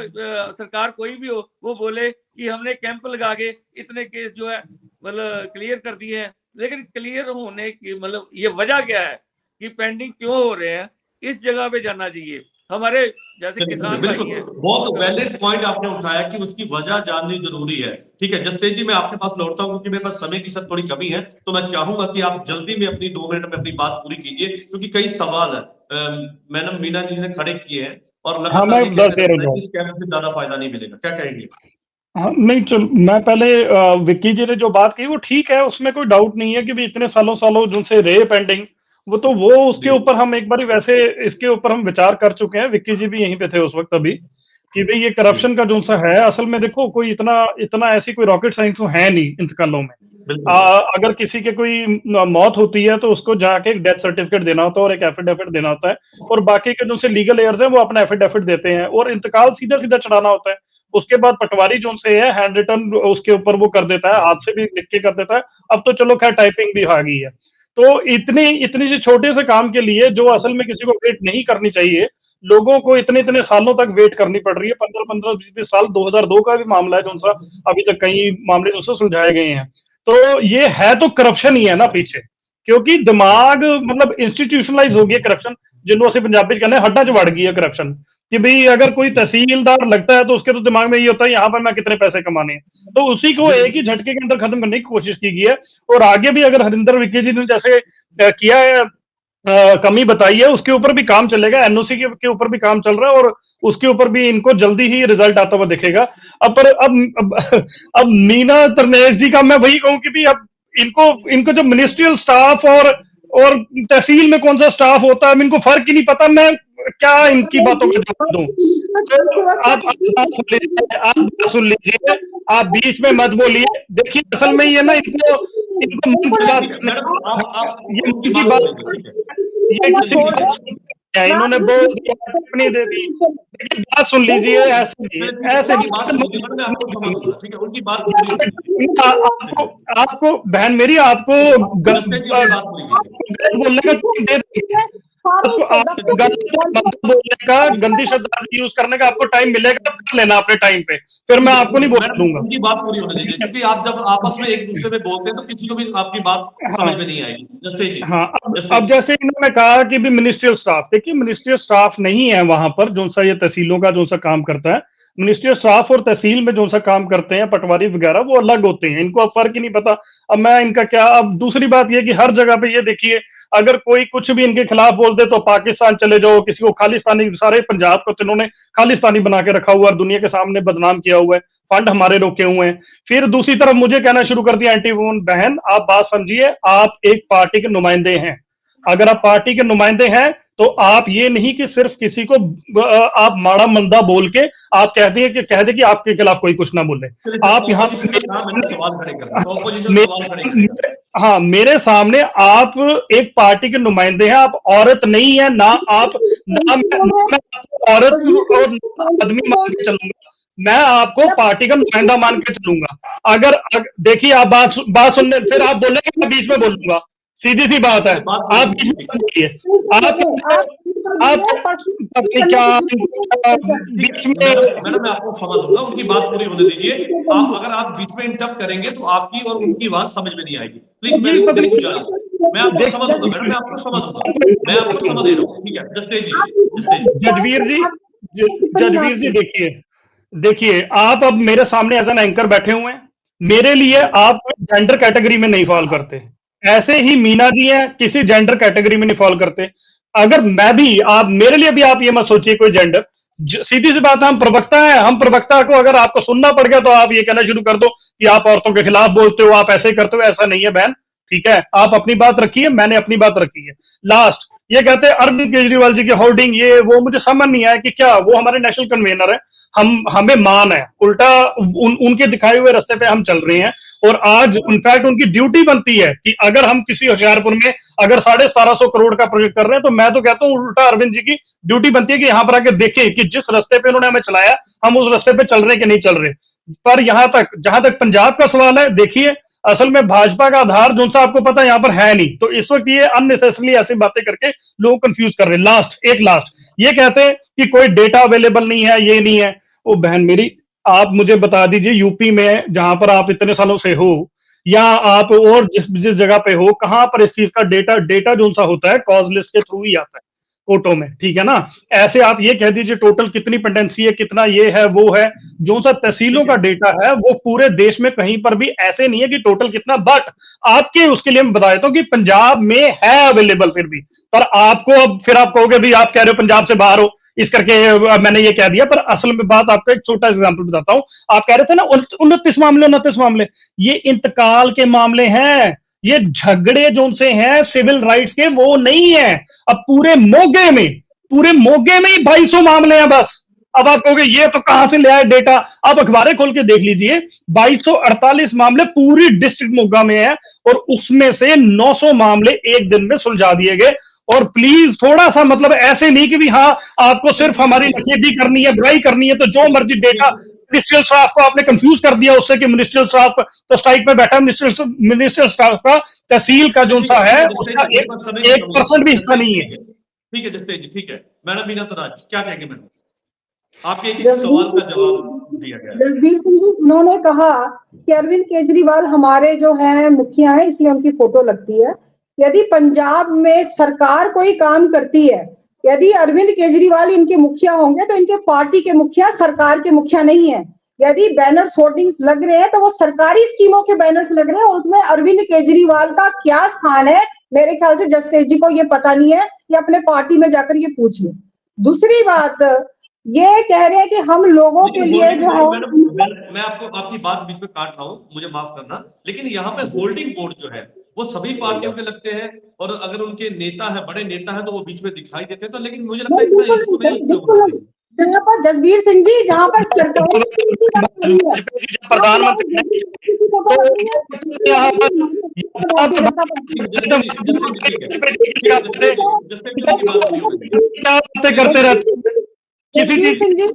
सरकार कोई भी हो वो बोले कि हमने कैंप लगा के इतने केस जो है मतलब क्लियर कर दिए हैं, लेकिन क्लियर होने की मतलब ये वजह क्या है कि पेंडिंग क्यों हो रहे हैं, इस जगह पे जाना चाहिए। हमारे जैसे किसान भाई हैं, बहुत वैलिड पॉइंट आपने उठाया कि उसकी वजह जाननी जरूरी है। ठीक है जसतेज जी, मैं आपके पास लौटता हूं क्योंकि मेरे पास समय की सर थोड़ी कमी है, तो मैं चाहूंगा कि आप जल्दी में अपनी 2 मिनट में अपनी बात पूरी कीजिए, क्योंकि कई सवाल मैडम मीना जी ने खड़े किए हैं और लगातार इस कैंप से ज्यादा फायदा नहीं मिलेगा। क्या कहेंगे? हाँ नहीं, चलो मैं पहले विक्की जी ने जो बात की वो ठीक है, उसमें कोई डाउट नहीं है कि भी इतने सालों जो से रहे पेंडिंग वो उसके ऊपर हम एक बार वैसे इसके ऊपर हम विचार कर चुके हैं, विक्की जी भी यहीं पे थे उस वक्त अभी, कि भाई ये करप्शन का जो सा है असल में देखो कोई इतना ऐसी कोई रॉकेट साइंस तो है नहीं इंतकालों में। अगर किसी के कोई मौत होती है तो उसको जाके एक डेथ सर्टिफिकेट देना होता है और एक एफिडेविट देना होता है, और बाकी के जो से लीगल एयर्स हैं वो अपना एफिडेविट देते हैं और इंतकाल सीधा सीधा चढ़ाना होता है। उसके बाद पटवारी जो से है हैंड रिटन उसके ऊपर वो कर देता है, हाथ से भी लिख के कर देता है। अब तो चलो खैर टाइपिंग भी आ गई है। तो इतनी से छोटे से काम के लिए जो असल में किसी को वेट नहीं करनी चाहिए, लोगों को इतने इतने सालों तक वेट करनी पड़ रही है। 15-15 20 साल 2002 का भी मामला है जो सा अभी तक कई मामले जो से सुलझाए गए हैं। तो ये है तो करप्शन ही है ना पीछे, क्योंकि दिमाग मतलब इंस्टीट्यूशनलाइज हो गया करप्शन, जिन्हों से पंजाबी कहने हड्डा च वड़ गई है करप्शन, कि भाई अगर कोई तहसीलदार लगता है तो उसके तो दिमाग में ये होता है यहाँ पर मैं कितने पैसे कमाने हैं, तो उसी को एक ही झटके के अंदर खत्म करने की कोशिश की गई है। और आगे भी अगर हरिंदर विक्की जी ने जैसे किया है, कमी बताई है, उसके ऊपर भी काम चलेगा। एनओसी के ऊपर भी काम चल रहा है और उसके ऊपर भी इनको जल्दी ही रिजल्ट आता हुआ दिखेगा। अब मीना तरनेश जी का मैं वही कहूं कि भी अब इनको जो मिनिस्ट्रियल स्टाफ और तहसील में कौन सा स्टाफ होता है इनको फर्क ही नहीं पता। मैं क्या इनकी बातों में जवाब दूं? आप सुन लीजिए, आप बीच में मत बोलिए। देखिए असल में ये ना इनको इन्होंने बोल दिया अपनी दे दी। लेकिन बात सुन लीजिए, ऐसे आपको बहन मेरी आपको गलत बोलने का दे देंगे, बोलने का गंदी शब्द यूज करने का आपको टाइम मिलेगा, कर लेना अपने टाइम पे, फिर मैं आपको नहीं बोल दूंगा। उनकी बात पूरी होने दीजिए, क्योंकि आप जब आपस में एक दूसरे में बोलते हैं तो किसी को भी आपकी बात समझ में नहीं आएगी। हाँ, अब जैसे इन्होंने कहा कि भी मिनिस्ट्रियल स्टाफ, देखिए मिनिस्ट्रियल स्टाफ नहीं है वहां पर जो सा ये तहसीलों का जो सा काम करता है। मिनिस्ट्रियल स्टाफ और तहसील में जो सा काम करते हैं पटवारी वगैरह वो अलग होते हैं, इनको अब फर्क ही नहीं पता। अब मैं इनका क्या, अब दूसरी बात ये कि हर जगह पे ये देखिए अगर कोई कुछ भी इनके खिलाफ बोल दे तो पाकिस्तान चले जाओ, किसी को खालिस्तानी, सारे पंजाब को तो इन्होंने खालिस्तानी बना के रखा हुआ है, दुनिया के सामने बदनाम किया हुआ है, फंड हमारे रोके हुए हैं। फिर दूसरी तरफ मुझे कहना शुरू कर दिया एंटी वुमेन। बहन आप बात समझिए, आप एक पार्टी के नुमाइंदे हैं। अगर आप पार्टी के नुमाइंदे हैं तो आप ये नहीं कि सिर्फ किसी को आप माड़ा मंदा बोल के आप कह दे कि आपके खिलाफ कोई कुछ ना बोले। आप यहाँ हाँ मेरे सामने आप एक पार्टी के नुमाइंदे हैं, आप औरत नहीं है ना, आप ना मैं औरत और आदमी मान के चलूंगा, मैं आपको पार्टी का नुमाइंदा मान के चलूंगा। अगर देखिए आप बात सुनने, फिर आप बोलेंगे मैं बीच में बोलूंगा, सीधी सी बात है। आप बीच में बोलिए, आप क्या बीच में, मैडम मैं आपको समझ लूंगा, उनकी बात पूरी होने दीजिए। आप अगर आप बीच में इंटरप्ट करेंगे तो आपकी और उनकी बात समझ में नहीं आएगी। प्लीज मैं आपको समझ लूंगा मैडम, मैं आपको समझ लूंगा, मैं आपको समझ दे रहा हूँ, ठीक है। जजवीर जी देखिए आप अब मेरे सामने एज एन एंकर बैठे हुए हैं, मेरे लिए आप जेंडर कैटेगरी में नहीं फॉल करते, ऐसे ही मीना जी हैं किसी जेंडर कैटेगरी में नहीं फॉल करते। अगर मैं भी, आप मेरे लिए भी आप ये मत सोचिए कोई जेंडर, सीधी सी बात है, हम प्रवक्ता हैं, हम प्रवक्ता को अगर आपको सुनना पड़ गया तो आप ये कहना शुरू कर दो कि आप औरतों के खिलाफ बोलते हो, आप ऐसे करते हो। ऐसा नहीं है बहन, ठीक है, आप अपनी बात रखिए, मैंने अपनी बात रखी है। लास्ट ये कहते हैं अरविंद केजरीवाल जी के होर्डिंग ये वो, मुझे समझ नहीं आया कि क्या वो हमारे नेशनल कन्वीनर है, हमें मान है, उल्टा उनके दिखाए हुए रास्ते पे हम चल रहे हैं। और आज इनफैक्ट उनकी ड्यूटी बनती है कि अगर हम किसी होशियारपुर में अगर 1750 करोड़ का प्रोजेक्ट कर रहे हैं तो मैं तो कहता हूं उल्टा अरविंद जी की ड्यूटी बनती है कि यहां पर आके देखें कि जिस रास्ते पे उन्होंने हमें चलाया हम उस रास्ते पे चल रहे कि नहीं चल रहे। पर जहां तक पंजाब का सवाल है, देखिए असल में भाजपा का आधार जो सा आपको पता है यहाँ पर है नहीं, तो इस वक्त ये अननेसेसरली ऐसी बातें करके लोग कंफ्यूज कर रहे हैं। लास्ट ये कहते हैं कि कोई डेटा अवेलेबल नहीं है, ये नहीं है। ओ बहन मेरी, आप मुझे बता दीजिए यूपी में जहां पर आप इतने सालों से हो या आप और जिस जगह पे हो, कहां पर इस चीज का डेटा जो सा होता है कॉज लिस्ट के थ्रू ही आता है कोर्टों में, ठीक है ना। ऐसे आप ये कह दीजिए टोटल कितनी पेंडेंसी है, कितना ये है वो है, जो सा तहसीलों का डेटा है वो पूरे देश में कहीं पर भी ऐसे नहीं है कि टोटल कितना, बट आपके उसके लिए मैं बता देता हूं कि पंजाब में है अवेलेबल फिर भी। पर आपको अब फिर आप कहोगे भी आप कह रहे हो पंजाब से बाहर हो इस करके मैंने ये कह दिया, पर असल में बात आपको एक छोटा एग्जांपल बताता हूं। आप कह रहे थे ना 29 मामले, ये इंतकाल के मामले हैं, ये झगड़े जो से हैं सिविल राइट्स के वो नहीं है। अब पूरे मोगे में ही 2200 मामले हैं बस। अब आप कहोगे ये तो कहां से ले आए डेटा, आप अखबारें खोल के देख लीजिए, 2248 मामले पूरी डिस्ट्रिक्ट मोगा में है और उसमें से 900 मामले एक दिन में सुलझा दिए गए। और प्लीज थोड़ा सा मतलब ऐसे नहीं कि भी हाँ आपको सिर्फ हमारी नखेदी करनी है, बुराई करनी है तो जो मर्जी डेटा, मिनिस्ट्रियल स्टाफ को आपने कंफ्यूज कर दिया उससे कि मिनिस्ट्रियल स्टाफ तो स्ट्राइक पे बैठा, मिनिस्ट्रियल स्टाफ का तहसील का जो सा है उसका 1% भी हिस्सा नहीं है। ठीक है जसतेज जी, ठीक है। मैडम मीना तराज क्या कहेंगे मैडम, आपके एक सवाल का जवाब दिया गया। जसबीर सिंह जी, उन्होंने कहा कि अरविंद केजरीवाल हमारे जो है मुखिया है इसलिए उनकी फोटो लगती है। यदि पंजाब में सरकार कोई काम करती है, यदि अरविंद केजरीवाल इनके मुखिया होंगे तो इनके पार्टी के मुखिया सरकार के मुखिया नहीं है। यदि बैनर्स होर्डिंग्स लग रहे हैं तो वो सरकारी स्कीमों के बैनर्स लग रहे हैं और उसमें अरविंद केजरीवाल का क्या स्थान है मेरे ख्याल से जसतेज जी को ये पता नहीं है, ये अपने पार्टी में जाकर ये पूछ लें। दूसरी बात ये कह रहे हैं कि हम लोगों के लिए जो है, मैं आपको आपकी बात बीच में काट रहा हूँ, मुझे माफ करना, लेकिन यहाँ पे होल्डिंग बोर्ड जो है वो सभी पार्टियों के लगते हैं और अगर उनके नेता है, बड़े नेता है तो वो बीच में दिखाई देते हैं। तो लेकिन मुझे लगता है इतना इशू नहीं। जहाँ पर जसबीर सिंह जी, जहाँ पर सरकार प्रधानमंत्री करते रहते किसी चीज।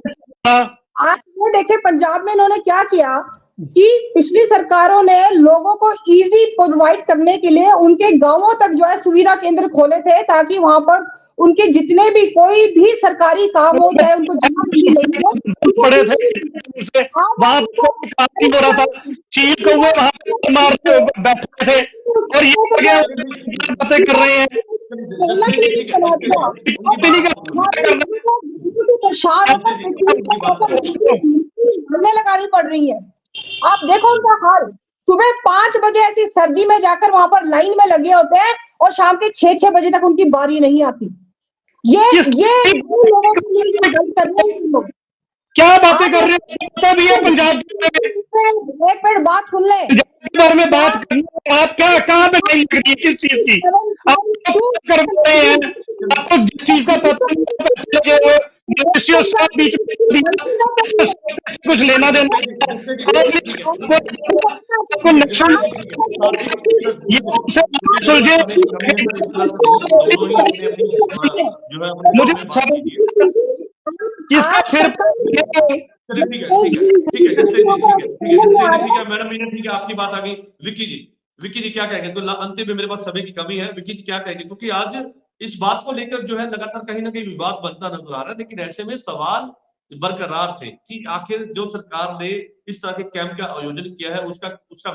आज ये देखे पंजाब में इन्होंने क्या किया कि पिछली सरकारों ने लोगों को इजी प्रोवाइड करने के लिए उनके गांवों तक जो है सुविधा केंद्र खोले थे ताकि वहां पर उनके जितने भी कोई भी सरकारी काम हो चाहे उनको पड़े थे वहां हो रहा था, चील को वो वहां मार बैठे थे और ये बातें कर रहे हैं। लगानी पड़ रही है। आप देखो उनका हाल, सुबह 5 बजे ऐसी सर्दी में जाकर वहां पर लाइन में लगे होते हैं और शाम के 6 बजे तक उनकी बारी नहीं आती। ये लोगों के लिए लोग क्या बातें कर रहे हैं भी है पंजाब। एक मिनट बात सुन ले, बारे में बात करनी, आप क्या कहाँ पे नहीं लग रही है, किस चीज की आप कर रहे हैं, आपको जिस चीज का लगे हुए बीच में कुछ लेना देना सुलझे। मुझे इसका फिर ठीक है मैडम मीना, ठीक है आपकी बात आ गई। विक्की जी क्या कहेंगे? तो अंतिम में मेरे पास समय की कमी है, विक्की जी क्या कहेंगे? क्योंकि आज इस बात को लेकर जो है लगातार कहीं ना कहीं विवाद बनता नजर आ रहा है, लेकिन ऐसे में सवाल बरकरार थे कि आखिर जो सरकार ने इस तरह के कैंप का आयोजन किया है उसका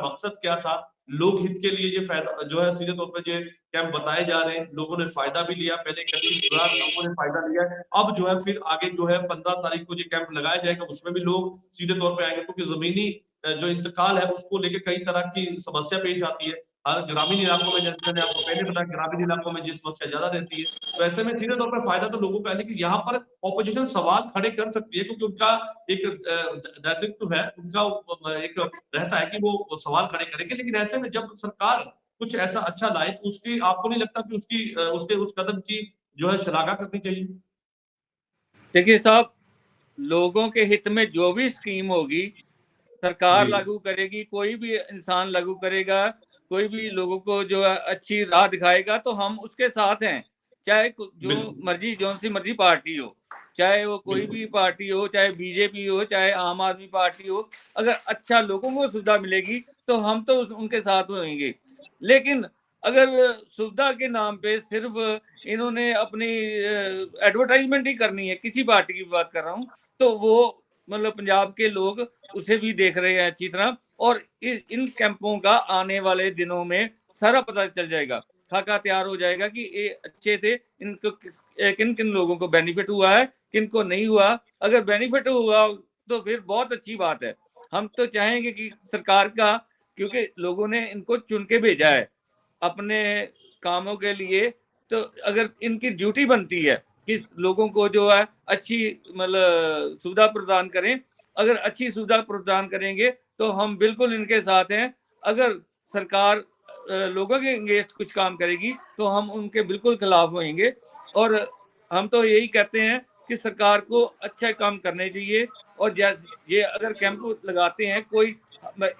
मकसद क्या था, लोक हित के लिए ये फायदा जो है सीधे तौर पर जो कैंप बताए जा रहे हैं, लोगों ने फायदा भी लिया, पहले 31,000 लोगों ने फायदा लिया, अब जो है फिर आगे जो है 15 तारीख को जो कैंप लगाया जाएगा उसमें भी लोग सीधे तौर पर आएंगे, क्योंकि जमीनी जो इंतकाल है उसको लेकर कई तरह की समस्या पेश आती है। ग्रामीण इलाकों में, जैसे मैंने आपको पहले बताया, ग्रामीण इलाकों में जिस समस्या ज्यादा रहती है, तो ऐसे में सीधे तौर पर फायदा तो लोगों का है, लेकिन यहाँ पर ऑपोजिशन सवाल खड़े कर सकती है क्योंकि उनका एक दायित्व है, उनका एक रहता है कि वो सवाल खड़े करेंगे। लेकिन ऐसे में जब सरकार कुछ ऐसा अच्छा लाए तो उसकी आपको नहीं लगता कि उसके उस कदम की जो है शलाघा करनी चाहिए? देखिए साहब, लोगों के हित में जो भी स्कीम होगी सरकार लागू करेगी, कोई भी इंसान लागू करेगा, कोई भी लोगों को जो अच्छी राह दिखाएगा तो हम उसके साथ हैं, चाहे जो मर्जी जो सी मर्जी पार्टी हो, चाहे वो कोई भी पार्टी हो, चाहे बीजेपी हो, चाहे आम आदमी पार्टी हो, अगर अच्छा लोगों को सुविधा मिलेगी तो हम तो उनके साथ होंगे। लेकिन अगर सुविधा के नाम पे सिर्फ इन्होंने अपनी एडवर्टाइजमेंट ही करनी है, किसी पार्टी की बात कर रहा हूँ, तो वो मतलब पंजाब के लोग उसे भी देख रहे हैं अच्छी तरह, और इन कैंपों का आने वाले दिनों में सारा पता चल जाएगा, खाका तैयार हो जाएगा कि ये अच्छे थे, इनको किन किन लोगों को बेनिफिट हुआ है, किन को नहीं हुआ। अगर बेनिफिट हुआ तो फिर बहुत अच्छी बात है। हम तो चाहेंगे कि सरकार का, क्योंकि लोगों ने इनको चुन के भेजा है अपने कामों के लिए, तो अगर इनकी ड्यूटी बनती है कि लोगों को जो है अच्छी मतलब सुविधा प्रदान करें, अगर अच्छी सुविधा प्रदान करेंगे तो हम बिल्कुल इनके साथ हैं। अगर सरकार लोगों के अगेंस्ट कुछ काम करेगी तो हम उनके बिल्कुल खिलाफ होंगे। और हम तो यही कहते हैं कि सरकार को अच्छा काम करने चाहिए। और ये अगर कैंप लगाते हैं, कोई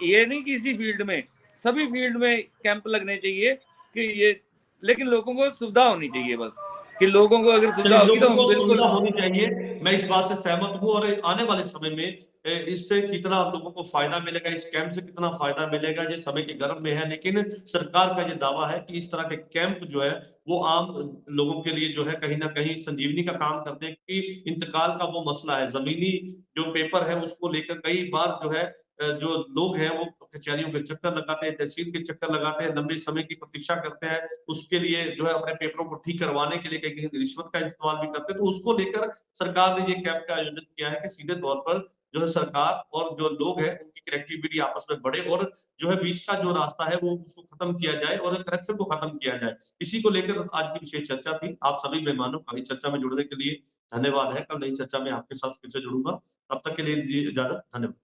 ये नहीं कि इसी फील्ड में, सभी फील्ड में कैंप लगने चाहिए कि ये, लेकिन लोगों को सुविधा होनी चाहिए बस, कि लोगों को अगर सुविधा होगी तो लोगों हम को बिल्कुल। सुविधा होनी चाहिए, मैं इस बात से सहमत हूँ। और आने वाले समय में इससे कितना लोगों को फायदा मिलेगा, इस कैंप से कितना फायदा मिलेगा, ये समय के गर्भ में है। लेकिन सरकार का ये दावा है कि इस तरह के कैंप जो है वो आम लोगों के लिए जो है कहीं ना कहीं संजीवनी का काम करते हैं, कि इंतकाल का वो मसला है, जमीनी जो पेपर है उसको लेकर कई बार जो है जो लोग हैं वो कचहरियों के चक्कर लगाते हैं, तहसील के चक्कर लगाते हैं, लंबे समय की प्रतीक्षा करते हैं, उसके लिए जो है अपने पेपरों को ठीक करवाने के लिए कहीं कहीं रिश्वत का इस्तेमाल भी करते हैं। तो उसको लेकर सरकार ने ये कैंप का आयोजन किया है कि सीधे तौर पर जो है सरकार और जो लोग हैं उनकी कनेक्टिविटी आपस में बढ़े, और जो है बीच का जो रास्ता है वो उसको खत्म किया जाए और करप्शन को खत्म किया जाए। इसी को लेकर आज की विशेष चर्चा थी। आप सभी मेहमानों का इस चर्चा में जुड़ने के लिए धन्यवाद है। कल नई चर्चा में आपके साथ फिर से जुड़ूंगा। तब तक के लिए इजाजत, धन्यवाद।